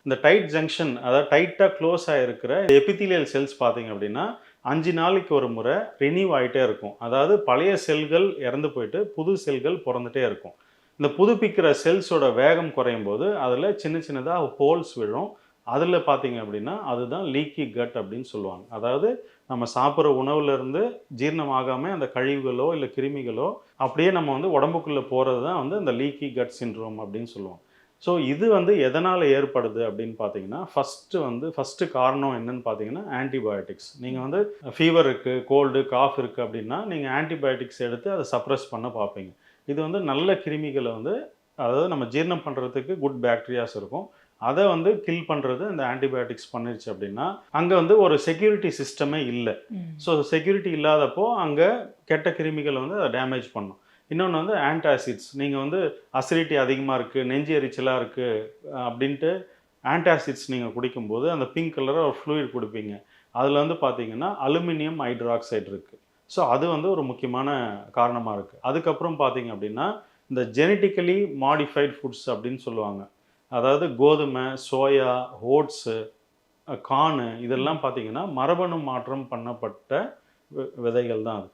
இந்த tight junction அதாவது டைட்டாக க்ளோஸ் ஆகிருக்கிற எபித்தீலியல் செல்ஸ் பார்த்தீங்க அப்படின்னா 5 நாளைக்கு ஒரு முறை ரினியூவ் ஆகிட்டே இருக்கும். அதாவது பழைய செல்கள் இறந்து போயிட்டு புது செல்கள் பிறந்துட்டே இருக்கும். இந்த புதுப்பிக்கிற செல்ஸோட வேகம் குறையும் போது அதில் சின்ன சின்னதாக ஹோல்ஸ் விழும். அதில் பார்த்தீங்க அப்படின்னா அதுதான் லீக்கி கட் அப்படின்னு சொல்லுவாங்க. அதாவது நம்ம சாப்பிட்ற உணவுலேருந்து ஜீரணமாகாமல் அந்த கழிவுகளோ இல்லை கிருமிகளோ அப்படியே நம்ம வந்து உடம்புக்குள்ளே போகிறது தான் வந்து அந்த லீக்கி கட் சிண்ட்ரோம் அப்படின்னு சொல்லுவோம். ஸோ இது வந்து எதனால் ஏற்படுது அப்படின்னு பார்த்தீங்கன்னா ஃபஸ்ட்டு காரணம் என்னன்னு பார்த்தீங்கன்னா ஆன்டிபயோட்டிக்ஸ். நீங்கள் வந்து ஃபீவர் இருக்குது, கோல்டு, காஃப் இருக்குது அப்படின்னா நீங்கள் ஆன்டிபயோட்டிக்ஸ் எடுத்து அதை சப்ரஸ் பண்ண பார்ப்பீங்க. இது வந்து நல்ல கிருமிகளை வந்து அதாவது நம்ம ஜீரணம் பண்ணுறதுக்கு குட் பாக்டீரியாஸ் இருக்கும். அதை வந்து கில் பண்ணுறது இந்த ஆன்டிபயோட்டிக்ஸ் பண்ணிருச்சு அப்படின்னா அங்கே வந்து ஒரு செக்யூரிட்டி சிஸ்டமே இல்லை. ஸோ செக்யூரிட்டி இல்லாதப்போ அங்கே கெட்ட கிருமிகளை வந்து அதை டேமேஜ் பண்ணும். இன்னொன்று வந்து ஆன்டாசிட்ஸ். நீங்கள் வந்து அசிடிட்டி அதிகமாக இருக்குது, நெஞ்சு எரிச்சலாக இருக்குது அப்படின்ட்டு ஆன்டாசிட்ஸ் நீங்கள் குடிக்கும்போது அந்த பிங்க் கலராக ஒரு ஃப்ளூயிட் கொடுப்பீங்க. அதில் வந்து பார்த்தீங்கன்னா அலுமினியம் ஹைட்ராக்சைடு இருக்குது. ஸோ அது வந்து ஒரு முக்கியமான காரணமாக இருக்குது. அதுக்கப்புறம் பார்த்தீங்க அப்படின்னா இந்த ஜெனட்டிக்கலி மாடிஃபைடு ஃபுட்ஸ் அப்படின்னு சொல்லுவாங்க. அதாவது கோதுமை, சோயா, ஓட்ஸு, கார்னு இதெல்லாம் பார்த்தீங்கன்னா மரபணு மாற்றம் பண்ணப்பட்ட விதைகள் தான் அது.